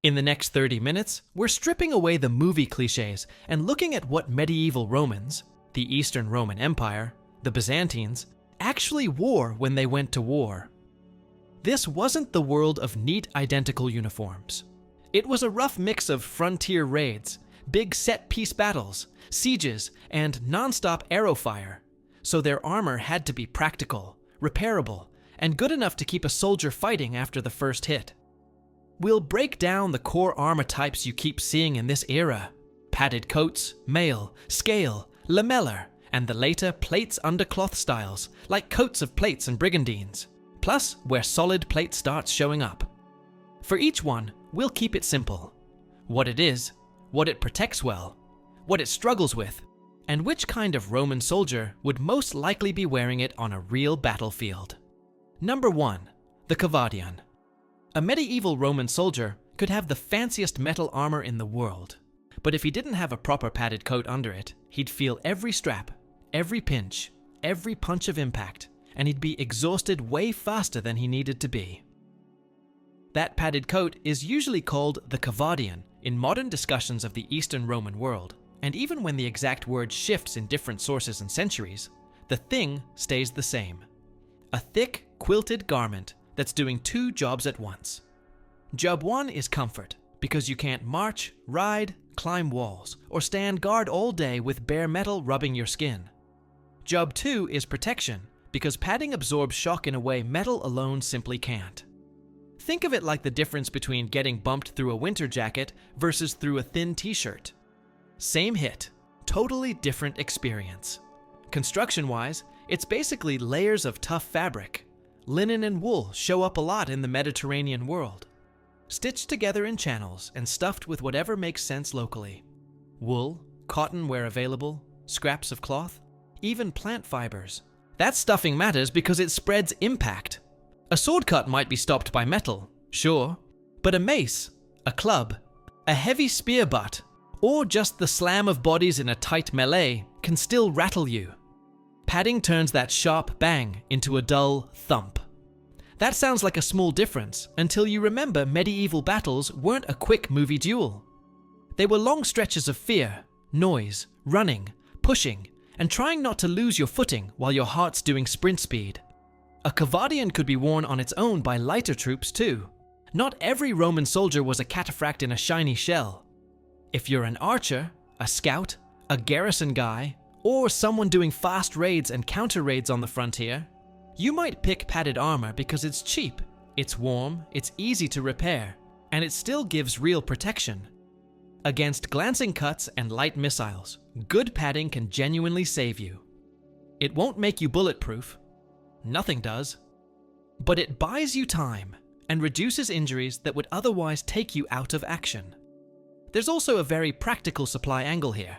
In the next 30 minutes, we're stripping away the movie cliches and looking at what medieval Romans, the Eastern Roman Empire, the Byzantines, actually wore when they went to war. This wasn't the world of neat, identical uniforms. It was a rough mix of frontier raids, big set-piece battles, sieges, and non-stop arrow fire, so their armor had to be practical, repairable, and good enough to keep a soldier fighting after the first hit. We'll break down the core armor types you keep seeing in this era: padded coats, mail, scale, lamellar, and the later plates undercloth styles, like coats of plates and brigandines, plus where solid plate starts showing up. For each one, we'll keep it simple: what it is, what it protects well, what it struggles with, and which kind of Roman soldier would most likely be wearing it on a real battlefield. Number 1. The Kavadion. A medieval Roman soldier could have the fanciest metal armor in the world, but if he didn't have a proper padded coat under it, he'd feel every strap, every pinch, every punch of impact, and he'd be exhausted way faster than he needed to be. That padded coat is usually called the Kavadion in modern discussions of the Eastern Roman world, and even when the exact word shifts in different sources and centuries, the thing stays the same: a thick, quilted garment that's doing two jobs at once. Job 1 is comfort, because you can't march, ride, climb walls, or stand guard all day with bare metal rubbing your skin. Job 2 is protection, because padding absorbs shock in a way metal alone simply can't. Think of it like the difference between getting bumped through a winter jacket versus through a thin t-shirt. Same hit, totally different experience. Construction-wise, it's basically layers of tough fabric. Linen and wool show up a lot in the Mediterranean world, stitched together in channels and stuffed with whatever makes sense locally. Wool, cotton where available, scraps of cloth, even plant fibers. That stuffing matters because it spreads impact. A sword cut might be stopped by metal, sure, but a mace, a club, a heavy spear butt, or just the slam of bodies in a tight melee can still rattle you. Padding turns that sharp bang into a dull thump. That sounds like a small difference until you remember medieval battles weren't a quick movie duel. They were long stretches of fear, noise, running, pushing, and trying not to lose your footing while your heart's doing sprint speed. A Kavadion could be worn on its own by lighter troops too. Not every Roman soldier was a cataphract in a shiny shell. If you're an archer, a scout, a garrison guy, or someone doing fast raids and counter raids on the frontier, you might pick padded armor because it's cheap, it's warm, it's easy to repair, and it still gives real protection. Against glancing cuts and light missiles, good padding can genuinely save you. It won't make you bulletproof. Nothing does. But it buys you time and reduces injuries that would otherwise take you out of action. There's also a very practical supply angle here.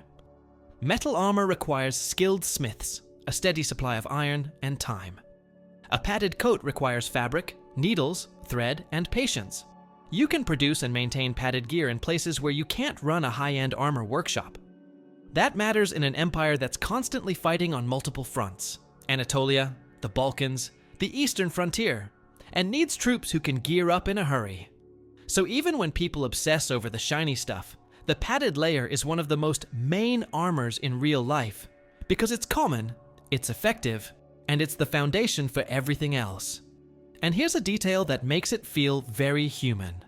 Metal armor requires skilled smiths, a steady supply of iron, and time. A padded coat requires fabric, needles, thread, and patience. You can produce and maintain padded gear in places where you can't run a high-end armor workshop. That matters in an empire that's constantly fighting on multiple fronts: Anatolia, the Balkans, the eastern frontier, and needs troops who can gear up in a hurry. So even when people obsess over the shiny stuff, the padded layer is one of the most main armors in real life, because it's common, it's effective, and it's the foundation for everything else. And here's a detail that makes it feel very human.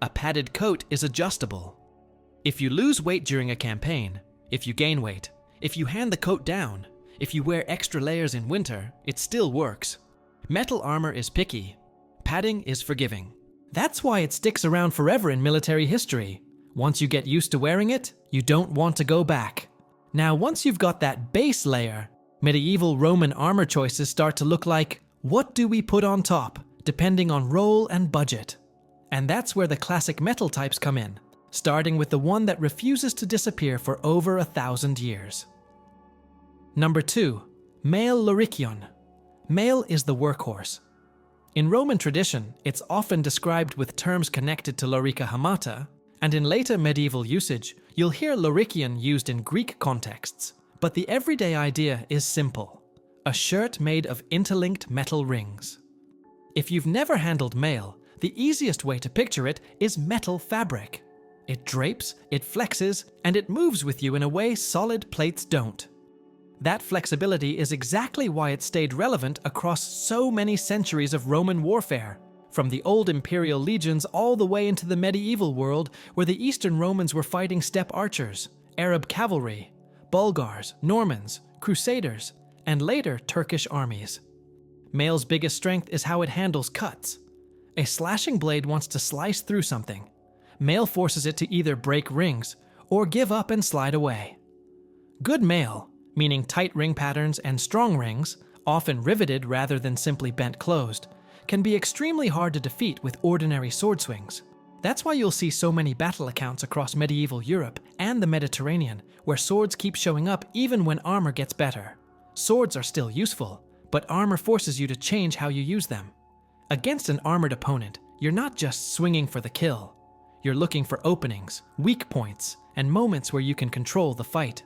A padded coat is adjustable. If you lose weight during a campaign, if you gain weight, if you hand the coat down, if you wear extra layers in winter, it still works. Metal armor is picky. Padding is forgiving. That's why it sticks around forever in military history. Once you get used to wearing it, you don't want to go back. Now, once you've got that base layer, medieval Roman armor choices start to look like, what do we put on top, depending on role and budget? And that's where the classic metal types come in, starting with the one that refuses to disappear for over 1,000 years. Number 2. Mail Lorikion. Mail is the workhorse. In Roman tradition, it's often described with terms connected to lorica hamata, and in later medieval usage, you'll hear Lorikion used in Greek contexts. But the everyday idea is simple: a shirt made of interlinked metal rings. If you've never handled mail, the easiest way to picture it is metal fabric. It drapes, it flexes, and it moves with you in a way solid plates don't. That flexibility is exactly why it stayed relevant across so many centuries of Roman warfare, from the old imperial legions all the way into the medieval world where the Eastern Romans were fighting steppe archers, Arab cavalry, Bulgars, Normans, Crusaders, and later Turkish armies. Mail's biggest strength is how it handles cuts. A slashing blade wants to slice through something. Mail forces it to either break rings or give up and slide away. Good mail, meaning tight ring patterns and strong rings, often riveted rather than simply bent closed, can be extremely hard to defeat with ordinary sword swings. That's why you'll see so many battle accounts across medieval Europe and the Mediterranean, where swords keep showing up even when armor gets better. Swords are still useful, but armor forces you to change how you use them. Against an armored opponent, you're not just swinging for the kill. You're looking for openings, weak points, and moments where you can control the fight.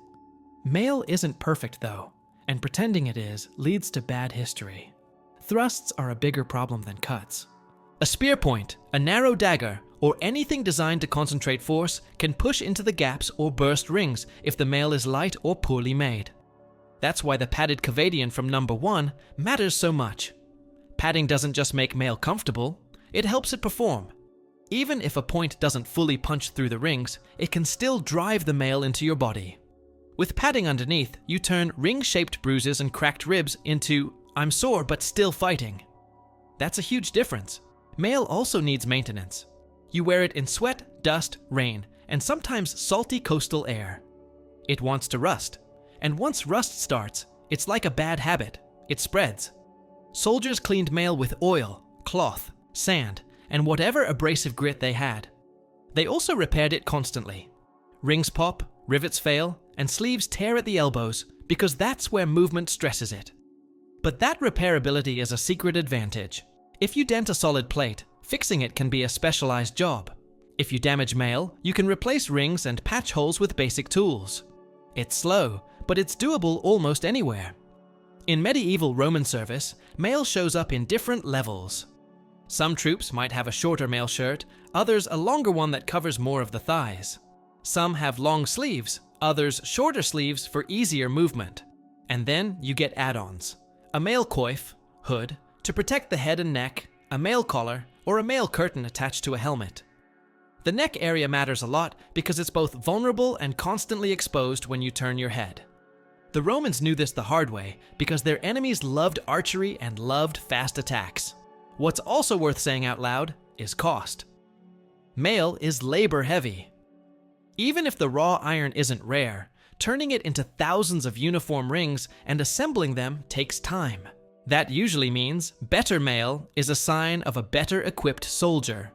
Mail isn't perfect though, and pretending it is leads to bad history. Thrusts are a bigger problem than cuts. A spear point, a narrow dagger, or anything designed to concentrate force can push into the gaps or burst rings if the mail is light or poorly made. That's why the padded Kavadion from number 1 matters so much. Padding doesn't just make mail comfortable, it helps it perform. Even if a point doesn't fully punch through the rings, it can still drive the mail into your body. With padding underneath, you turn ring-shaped bruises and cracked ribs into, "I'm sore but still fighting." That's a huge difference. Mail also needs maintenance. You wear it in sweat, dust, rain, and sometimes salty coastal air. It wants to rust, and once rust starts, it's like a bad habit. It spreads. Soldiers cleaned mail with oil, cloth, sand, and whatever abrasive grit they had. They also repaired it constantly. Rings pop, rivets fail, and sleeves tear at the elbows because that's where movement stresses it. But that repairability is a secret advantage. If you dent a solid plate, fixing it can be a specialized job. If you damage mail, you can replace rings and patch holes with basic tools. It's slow, but it's doable almost anywhere. In medieval Roman service, mail shows up in different levels. Some troops might have a shorter mail shirt, others a longer one that covers more of the thighs. Some have long sleeves, others shorter sleeves for easier movement. And then you get add-ons. A mail coif, hood, to protect the head and neck, a mail collar, or a mail curtain attached to a helmet. The neck area matters a lot because it's both vulnerable and constantly exposed when you turn your head. The Romans knew this the hard way because their enemies loved archery and loved fast attacks. What's also worth saying out loud is cost. Mail is labor heavy. Even if the raw iron isn't rare, turning it into thousands of uniform rings and assembling them takes time. That usually means better mail is a sign of a better equipped soldier.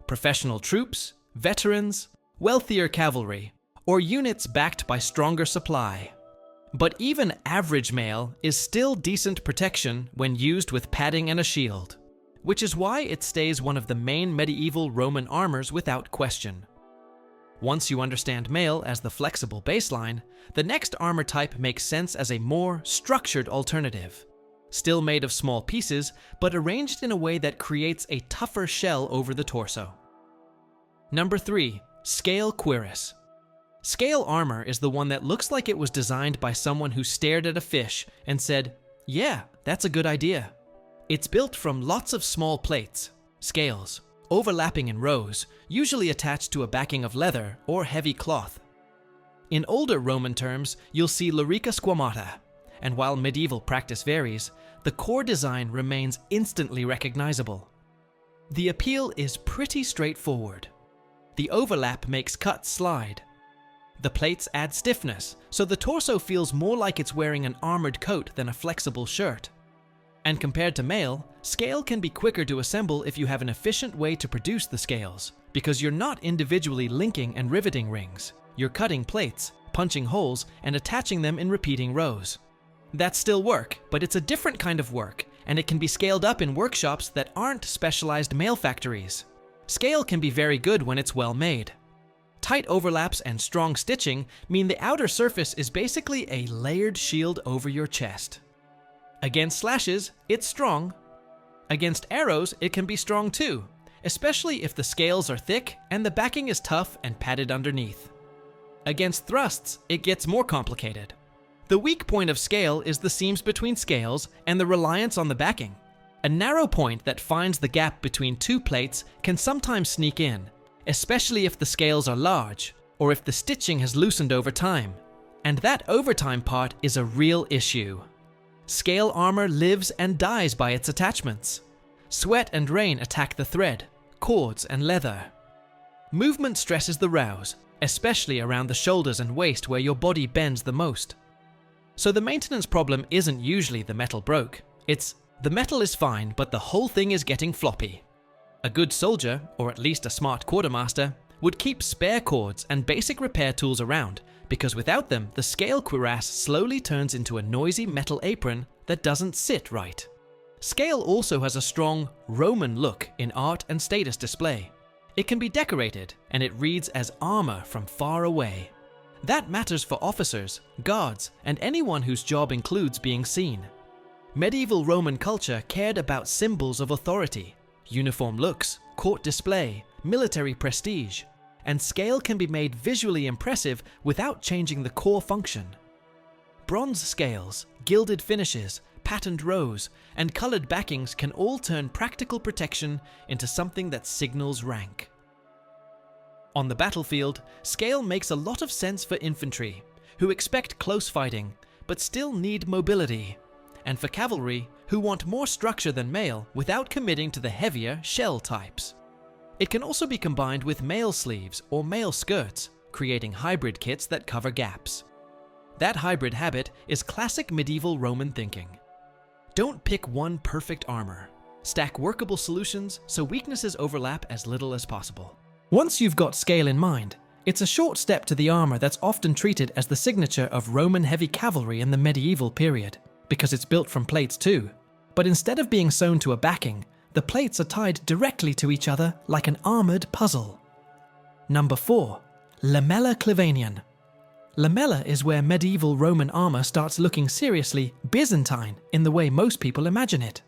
Professional troops, veterans, wealthier cavalry, or units backed by stronger supply. But even average mail is still decent protection when used with padding and a shield, which is why it stays one of the main medieval Roman armors without question. Once you understand mail as the flexible baseline, the next armor type makes sense as a more structured alternative. Still made of small pieces, but arranged in a way that creates a tougher shell over the torso. Number 3, scale cuirass. Scale armor is the one that looks like it was designed by someone who stared at a fish and said, "Yeah, that's a good idea." It's built from lots of small plates, scales, overlapping in rows, usually attached to a backing of leather or heavy cloth. In older Roman terms, you'll see lorica squamata, and while medieval practice varies, the core design remains instantly recognizable. The appeal is pretty straightforward. The overlap makes cuts slide. The plates add stiffness, so the torso feels more like it's wearing an armored coat than a flexible shirt. And compared to mail, scale can be quicker to assemble if you have an efficient way to produce the scales, because you're not individually linking and riveting rings. You're cutting plates, punching holes, and attaching them in repeating rows. That's still work, but it's a different kind of work, and it can be scaled up in workshops that aren't specialized mail factories. Scale can be very good when it's well made. Tight overlaps and strong stitching mean the outer surface is basically a layered shield over your chest. Against slashes, it's strong. Against arrows, it can be strong too. especially if the scales are thick and the backing is tough and padded underneath. Against thrusts, it gets more complicated. The weak point of scale is the seams between scales and the reliance on the backing. A narrow point that finds the gap between two plates can sometimes sneak in, especially if the scales are large or if the stitching has loosened over time. And that overtime part is a real issue. Scale armor lives and dies by its attachments. Sweat and rain attack the thread, cords, and leather. Movement stresses the rows, especially around the shoulders and waist where your body bends the most. So the maintenance problem isn't usually the metal broke. It's the metal is fine, but the whole thing is getting floppy. A good soldier, or at least a smart quartermaster, would keep spare cords and basic repair tools around, because without them, the scale cuirass slowly turns into a noisy metal apron that doesn't sit right. Scale also has a strong Roman look in art and status display. It can be decorated, and it reads as armor from far away. That matters for officers, guards, and anyone whose job includes being seen. Medieval Roman culture cared about symbols of authority, uniform looks, court display, military prestige, and scale can be made visually impressive without changing the core function. Bronze scales, gilded finishes, patterned rows, and colored backings can all turn practical protection into something that signals rank. On the battlefield, scale makes a lot of sense for infantry, who expect close fighting, but still need mobility, and for cavalry, who want more structure than mail without committing to the heavier shell types. It can also be combined with mail sleeves or mail skirts, creating hybrid kits that cover gaps. That hybrid habit is classic medieval Roman thinking. Don't pick one perfect armor. Stack workable solutions so weaknesses overlap as little as possible. Once you've got scale in mind, it's a short step to the armor that's often treated as the signature of Roman heavy cavalry in the medieval period, because it's built from plates too. But instead of being sewn to a backing, the plates are tied directly to each other like an armored puzzle. Number 4. Lamella Kavadion. Lamella is where medieval Roman armor starts looking seriously Byzantine in the way most people imagine it.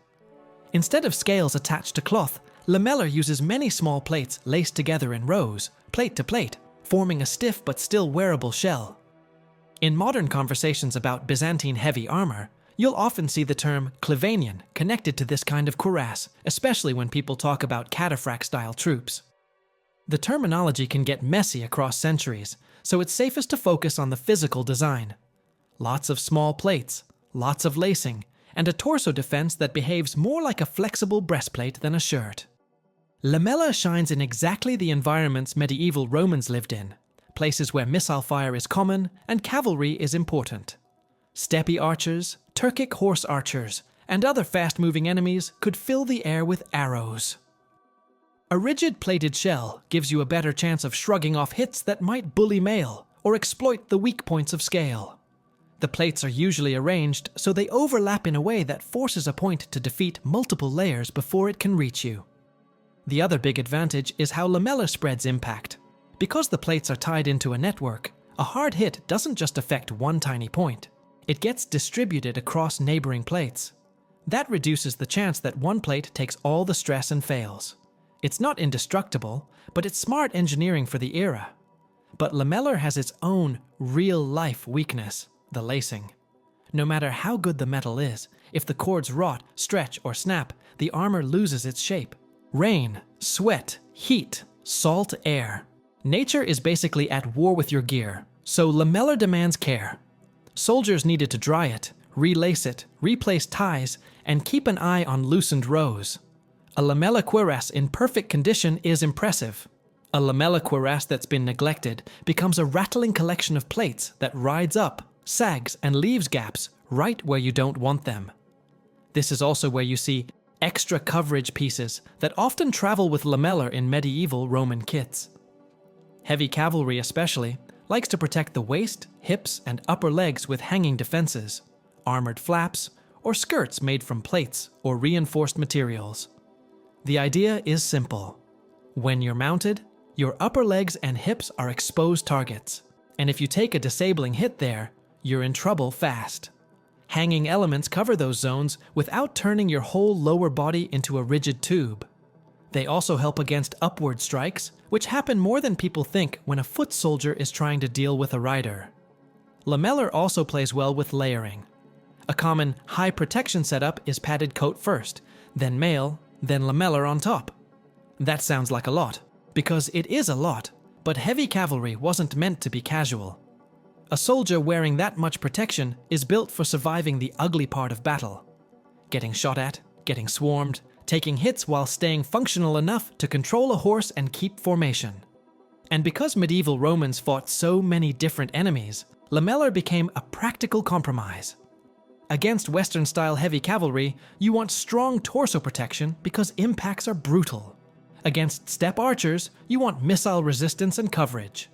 Instead of scales attached to cloth, lamella uses many small plates laced together in rows, plate to plate, forming a stiff but still wearable shell. In modern conversations about Byzantine heavy armor, you'll often see the term Kavadion connected to this kind of cuirass, especially when people talk about cataphract-style troops. The terminology can get messy across centuries, so it's safest to focus on the physical design. Lots of small plates, lots of lacing, and a torso defense that behaves more like a flexible breastplate than a shirt. Lamella shines in exactly the environments medieval Romans lived in, places where missile fire is common and cavalry is important. Steppe archers, Turkic horse archers, and other fast-moving enemies could fill the air with arrows. A rigid plated shell gives you a better chance of shrugging off hits that might bully mail or exploit the weak points of scale. The plates are usually arranged so they overlap in a way that forces a point to defeat multiple layers before it can reach you. The other big advantage is how lamella spreads impact. Because the plates are tied into a network, a hard hit doesn't just affect one tiny point. It gets distributed across neighboring plates. That reduces the chance that one plate takes all the stress and fails. It's not indestructible, but it's smart engineering for the era. But lamellar has its own real-life weakness, the lacing. No matter how good the metal is, if the cords rot, stretch, or snap, the armor loses its shape. Rain, sweat, heat, salt air. Nature is basically at war with your gear, so lamellar demands care. Soldiers needed to dry it, relace it, replace ties, and keep an eye on loosened rows. A lamella cuirass in perfect condition is impressive. A lamella cuirass that's been neglected becomes a rattling collection of plates that rides up, sags, and leaves gaps right where you don't want them. This is also where you see extra coverage pieces that often travel with lamellar in medieval Roman kits. Heavy cavalry especially likes to protect the waist, hips, and upper legs with hanging defenses, armored flaps, or skirts made from plates or reinforced materials. The idea is simple. When you're mounted, your upper legs and hips are exposed targets, and if you take a disabling hit there, you're in trouble fast. Hanging elements cover those zones without turning your whole lower body into a rigid tube. They also help against upward strikes, which happen more than people think when a foot soldier is trying to deal with a rider. Lamellar also plays well with layering. A common high protection setup is padded coat first, then mail, then lamellar on top. That sounds like a lot, because it is a lot, but heavy cavalry wasn't meant to be casual. A soldier wearing that much protection is built for surviving the ugly part of battle. Getting shot at, getting swarmed, taking hits while staying functional enough to control a horse and keep formation. And because medieval Romans fought so many different enemies, lamellar became a practical compromise. Against Western-style heavy cavalry, you want strong torso protection because impacts are brutal. Against steppe archers, you want missile resistance and coverage.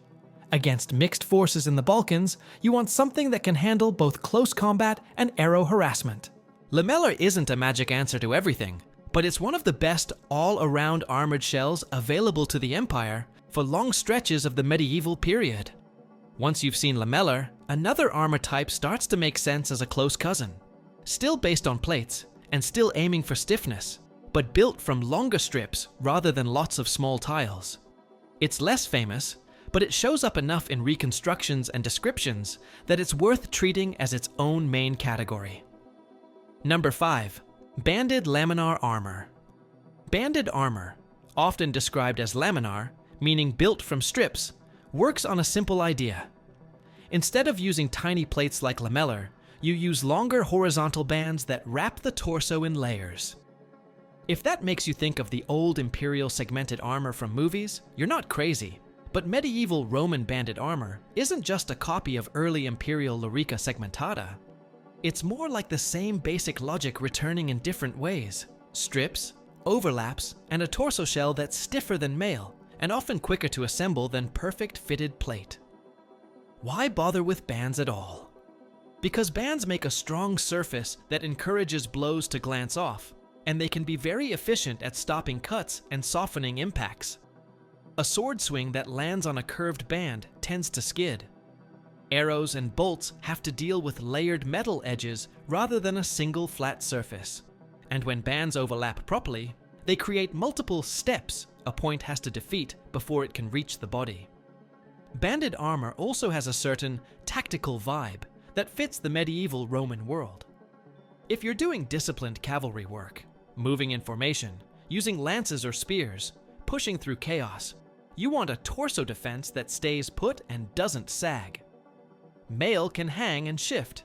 Against mixed forces in the Balkans, you want something that can handle both close combat and arrow harassment. Lamellar isn't a magic answer to everything, but it's one of the best all-around armored shells available to the Empire for long stretches of the medieval period. Once you've seen lamellar, another armor type starts to make sense as a close cousin. Still based on plates, and still aiming for stiffness, but built from longer strips rather than lots of small tiles. It's less famous, but it shows up enough in reconstructions and descriptions that it's worth treating as its own main category. Number 5. Banded laminar armor. Banded armor, often described as laminar, meaning built from strips, works on a simple idea. Instead of using tiny plates like lamellar, you use longer horizontal bands that wrap the torso in layers. If that makes you think of the old imperial segmented armor from movies, you're not crazy. But medieval Roman banded armor isn't just a copy of early imperial Lorica segmentata. It's more like the same basic logic returning in different ways. Strips, overlaps, and a torso shell that's stiffer than mail, and often quicker to assemble than perfect fitted plate. Why bother with bands at all? Because bands make a strong surface that encourages blows to glance off, and they can be very efficient at stopping cuts and softening impacts. A sword swing that lands on a curved band tends to skid. Arrows and bolts have to deal with layered metal edges rather than a single flat surface. And when bands overlap properly, they create multiple steps a point has to defeat before it can reach the body. Banded armor also has a certain tactical vibe that fits the medieval Roman world. If you're doing disciplined cavalry work, moving in formation, using lances or spears, pushing through chaos, you want a torso defense that stays put and doesn't sag. Mail can hang and shift.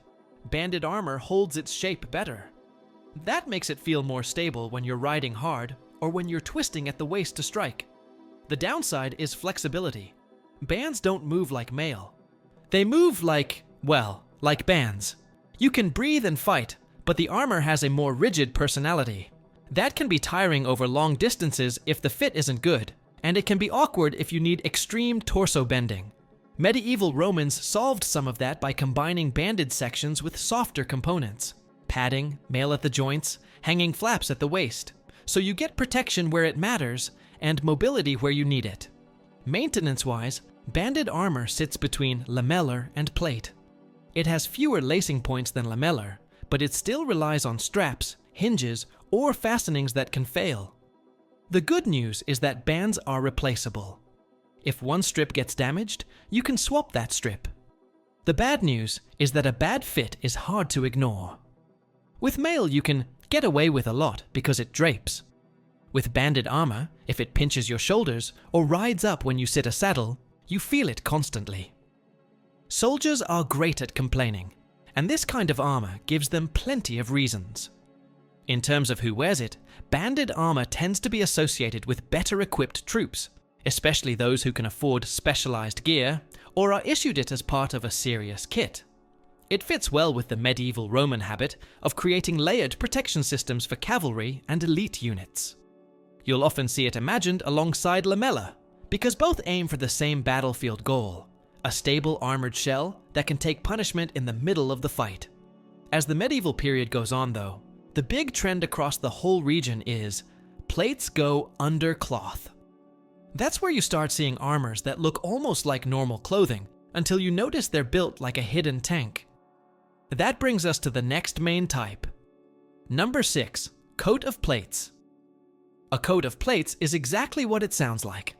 Banded armor holds its shape better. That makes it feel more stable when you're riding hard or when you're twisting at the waist to strike. The downside is flexibility. Bands don't move like mail. They move like bands. You can breathe and fight, but the armor has a more rigid personality. That can be tiring over long distances if the fit isn't good, and it can be awkward if you need extreme torso bending. Medieval Romans solved some of that by combining banded sections with softer components. Padding, mail at the joints, hanging flaps at the waist, so you get protection where it matters and mobility where you need it. Maintenance-wise, banded armor sits between lamellar and plate. It has fewer lacing points than lamellar, but it still relies on straps, hinges, or fastenings that can fail. The good news is that bands are replaceable. If one strip gets damaged, you can swap that strip. The bad news is that a bad fit is hard to ignore. With mail, you can get away with a lot because it drapes. With banded armor, if it pinches your shoulders or rides up when you sit a saddle, you feel it constantly. Soldiers are great at complaining, and this kind of armor gives them plenty of reasons. In terms of who wears it, banded armor tends to be associated with better equipped troops, especially those who can afford specialized gear or are issued it as part of a serious kit. It fits well with the medieval Roman habit of creating layered protection systems for cavalry and elite units. You'll often see it imagined alongside lamellar, because both aim for the same battlefield goal, a stable armored shell that can take punishment in the middle of the fight. As the medieval period goes on though, the big trend across the whole region is plates go under cloth. That's where you start seeing armors that look almost like normal clothing until you notice they're built like a hidden tank. That brings us to the next main type. Number 6, coat of plates. A coat of plates is exactly what it sounds like.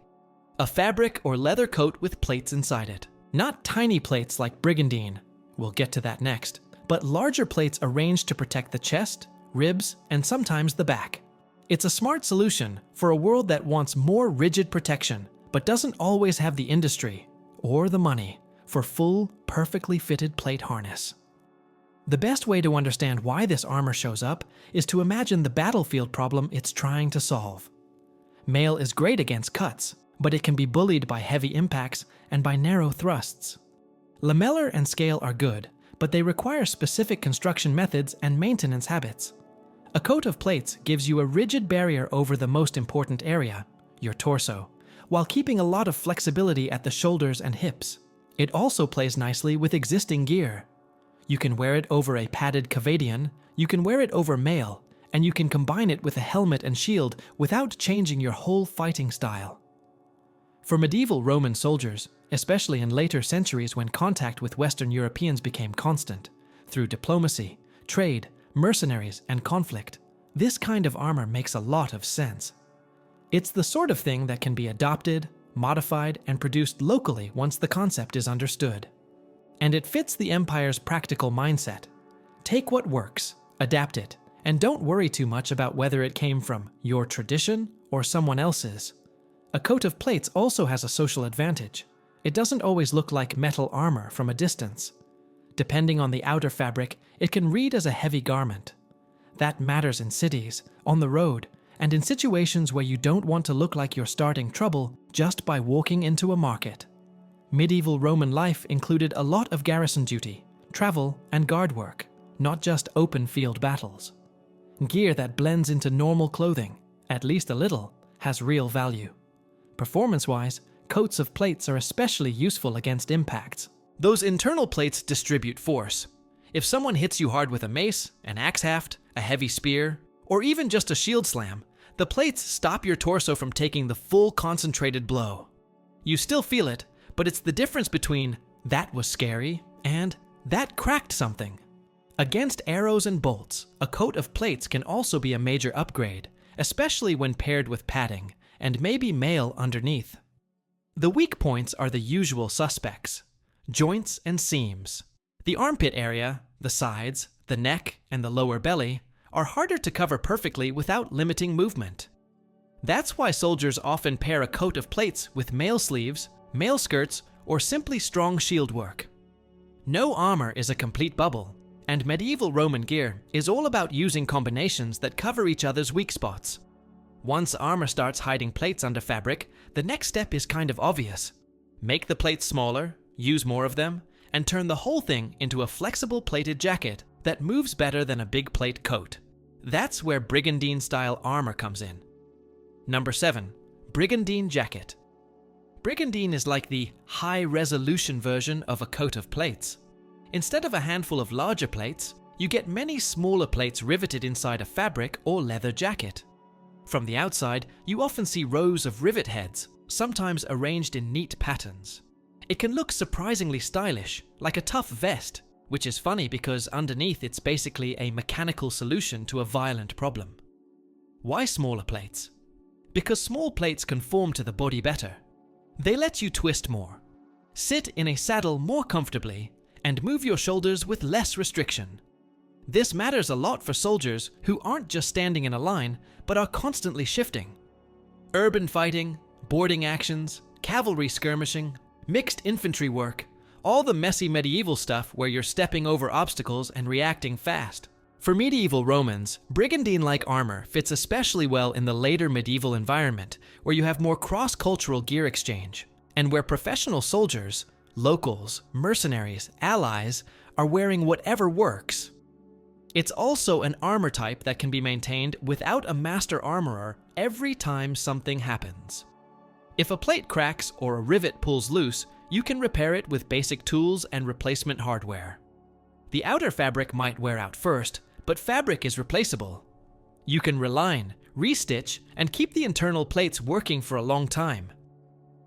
A fabric or leather coat with plates inside it. Not tiny plates like brigandine, we'll get to that next, but larger plates arranged to protect the chest, ribs, and sometimes the back. It's a smart solution for a world that wants more rigid protection, but doesn't always have the industry or the money for full, perfectly fitted plate harness. The best way to understand why this armor shows up is to imagine the battlefield problem it's trying to solve. Mail is great against cuts, but it can be bullied by heavy impacts and by narrow thrusts. Lamellar and scale are good, but they require specific construction methods and maintenance habits. A coat of plates gives you a rigid barrier over the most important area, your torso, while keeping a lot of flexibility at the shoulders and hips. It also plays nicely with existing gear. You can wear it over a padded Kavadion, you can wear it over mail, and you can combine it with a helmet and shield without changing your whole fighting style. For medieval Roman soldiers, especially in later centuries when contact with Western Europeans became constant, through diplomacy, trade, mercenaries, and conflict, this kind of armor makes a lot of sense. It's the sort of thing that can be adopted, modified, and produced locally once the concept is understood. And it fits the Empire's practical mindset. Take what works, adapt it, and don't worry too much about whether it came from your tradition or someone else's. A coat of plates also has a social advantage. It doesn't always look like metal armor from a distance. Depending on the outer fabric, it can read as a heavy garment. That matters in cities, on the road, and in situations where you don't want to look like you're starting trouble just by walking into a market. Medieval Roman life included a lot of garrison duty, travel, and guard work, not just open field battles. Gear that blends into normal clothing, at least a little, has real value. Performance-wise, coats of plates are especially useful against impacts. Those internal plates distribute force. If someone hits you hard with a mace, an axe haft, a heavy spear, or even just a shield slam, the plates stop your torso from taking the full concentrated blow. You still feel it, but it's the difference between "that was scary" and "that cracked something." Against arrows and bolts, a coat of plates can also be a major upgrade, especially when paired with padding, and maybe mail underneath. The weak points are the usual suspects: joints and seams. The armpit area, the sides, the neck, and the lower belly are harder to cover perfectly without limiting movement. That's why soldiers often pair a coat of plates with mail sleeves, mail skirts, or simply strong shield work. No armor is a complete bubble, and medieval Roman gear is all about using combinations that cover each other's weak spots. Once armor starts hiding plates under fabric, the next step is kind of obvious. Make the plates smaller, use more of them, and turn the whole thing into a flexible plated jacket that moves better than a big plate coat. That's where brigandine-style armor comes in. Number 7. Brigandine jacket. Brigandine is like the high-resolution version of a coat of plates. Instead of a handful of larger plates, you get many smaller plates riveted inside a fabric or leather jacket. From the outside, you often see rows of rivet heads, sometimes arranged in neat patterns. It can look surprisingly stylish, like a tough vest, which is funny because underneath it's basically a mechanical solution to a violent problem. Why smaller plates? Because small plates conform to the body better. They let you twist more, sit in a saddle more comfortably, and move your shoulders with less restriction. This matters a lot for soldiers who aren't just standing in a line, but are constantly shifting. Urban fighting, boarding actions, cavalry skirmishing, mixed infantry work, all the messy medieval stuff where you're stepping over obstacles and reacting fast. For medieval Romans, brigandine-like armor fits especially well in the later medieval environment, where you have more cross-cultural gear exchange, and where professional soldiers, locals, mercenaries, allies, are wearing whatever works. It's also an armor type that can be maintained without a master armorer every time something happens. If a plate cracks or a rivet pulls loose, you can repair it with basic tools and replacement hardware. The outer fabric might wear out first, but fabric is replaceable. You can reline, restitch, and keep the internal plates working for a long time.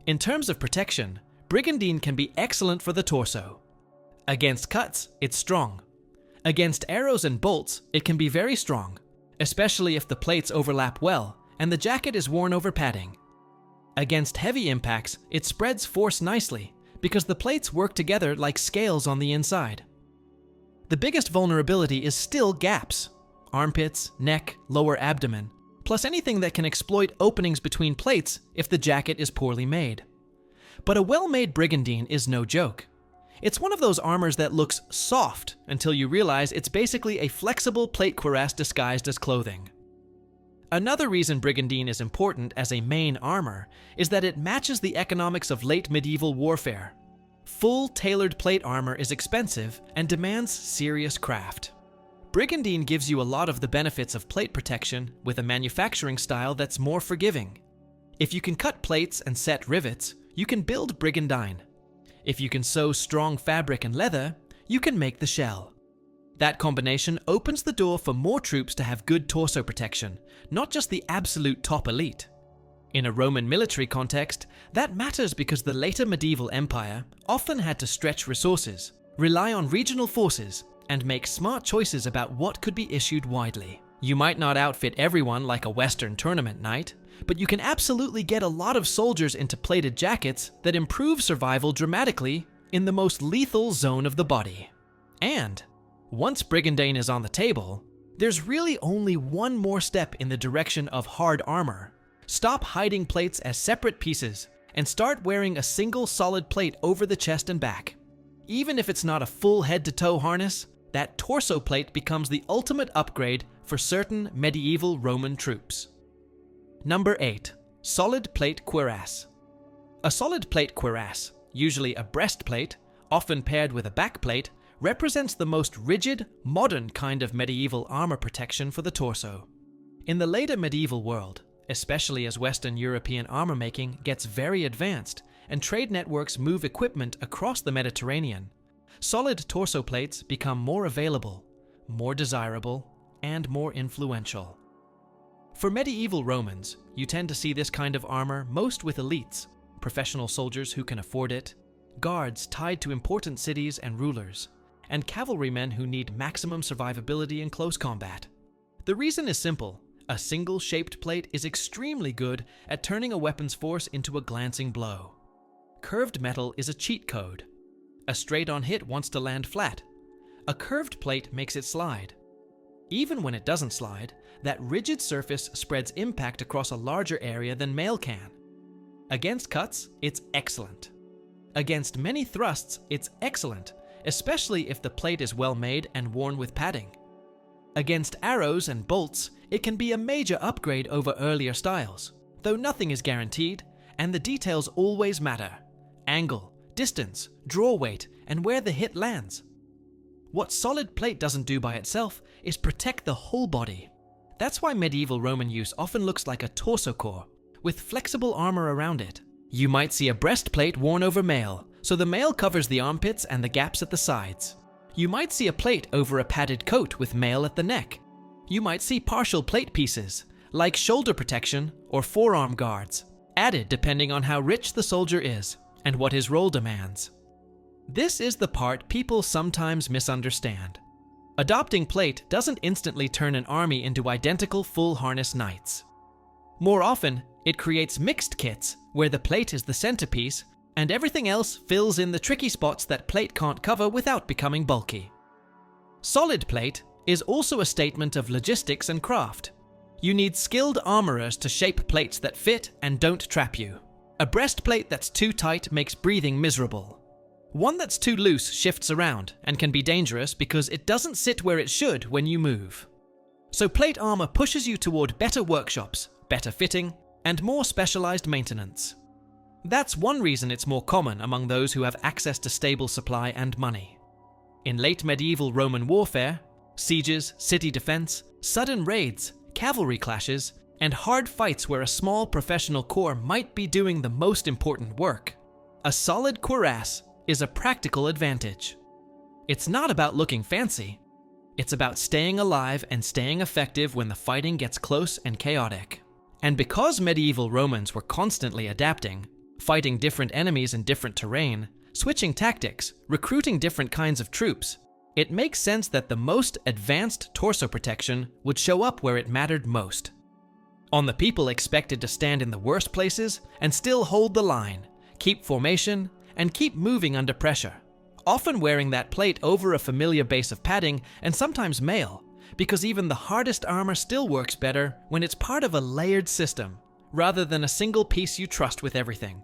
In terms of protection, brigandine can be excellent for the torso. Against cuts, it's strong. Against arrows and bolts, it can be very strong, especially if the plates overlap well and the jacket is worn over padding. Against heavy impacts, it spreads force nicely because the plates work together like scales on the inside. The biggest vulnerability is still gaps: armpits, neck, lower abdomen, plus anything that can exploit openings between plates if the jacket is poorly made. But a well-made brigandine is no joke. It's one of those armors that looks soft until you realize it's basically a flexible plate cuirass disguised as clothing. Another reason brigandine is important as a main armor is that it matches the economics of late medieval warfare. Full tailored plate armor is expensive and demands serious craft. Brigandine gives you a lot of the benefits of plate protection with a manufacturing style that's more forgiving. If you can cut plates and set rivets, you can build brigandine. If you can sew strong fabric and leather, you can make the shell. That combination opens the door for more troops to have good torso protection, not just the absolute top elite. In a Roman military context, that matters because the later medieval empire often had to stretch resources, rely on regional forces, and make smart choices about what could be issued widely. You might not outfit everyone like a Western tournament knight, but you can absolutely get a lot of soldiers into plated jackets that improve survival dramatically in the most lethal zone of the body. And once brigandine is on the table, there's really only one more step in the direction of hard armor. Stop hiding plates as separate pieces and start wearing a single solid plate over the chest and back. Even if it's not a full head-to-toe harness, that torso plate becomes the ultimate upgrade for certain medieval Roman troops. Number 8. Solid plate cuirass. A solid plate cuirass, usually a breastplate, often paired with a backplate, represents the most rigid, modern kind of medieval armor protection for the torso. In the later medieval world, especially as Western European armor making gets very advanced and trade networks move equipment across the Mediterranean, solid torso plates become more available, more desirable, and more influential. For medieval Romans, you tend to see this kind of armor most with elites, professional soldiers who can afford it, guards tied to important cities and rulers, and cavalrymen who need maximum survivability in close combat. The reason is simple: a single shaped plate is extremely good at turning a weapon's force into a glancing blow. Curved metal is a cheat code. A straight-on hit wants to land flat. A curved plate makes it slide. Even when it doesn't slide, that rigid surface spreads impact across a larger area than mail can. Against cuts, it's excellent. Against many thrusts, it's excellent, especially if the plate is well made and worn with padding. Against arrows and bolts, it can be a major upgrade over earlier styles, though nothing is guaranteed, and the details always matter: angle, distance, draw weight, and where the hit lands. What solid plate doesn't do by itself is protect the whole body. That's why medieval Roman use often looks like a torso core, with flexible armor around it. You might see a breastplate worn over mail, so the mail covers the armpits and the gaps at the sides. You might see a plate over a padded coat with mail at the neck. You might see partial plate pieces, like shoulder protection or forearm guards, added depending on how rich the soldier is and what his role demands. This is the part people sometimes misunderstand. Adopting plate doesn't instantly turn an army into identical full harness knights. More often, it creates mixed kits where the plate is the centerpiece and everything else fills in the tricky spots that plate can't cover without becoming bulky. Solid plate is also a statement of logistics and craft. You need skilled armorers to shape plates that fit and don't trap you. A breastplate that's too tight makes breathing miserable. One that's too loose shifts around and can be dangerous because it doesn't sit where it should when you move. So plate armor pushes you toward better workshops, better fitting, and more specialized maintenance. That's one reason it's more common among those who have access to stable supply and money. In late medieval Roman warfare, sieges, city defense, sudden raids, cavalry clashes, and hard fights where a small professional corps might be doing the most important work, a solid cuirass is a practical advantage. It's not about looking fancy. It's about staying alive and staying effective when the fighting gets close and chaotic. And because medieval Romans were constantly adapting, fighting different enemies in different terrain, switching tactics, recruiting different kinds of troops, it makes sense that the most advanced torso protection would show up where it mattered most. On the people expected to stand in the worst places and still hold the line, keep formation, and keep moving under pressure, often wearing that plate over a familiar base of padding and sometimes mail, because even the hardest armor still works better when it's part of a layered system, rather than a single piece you trust with everything.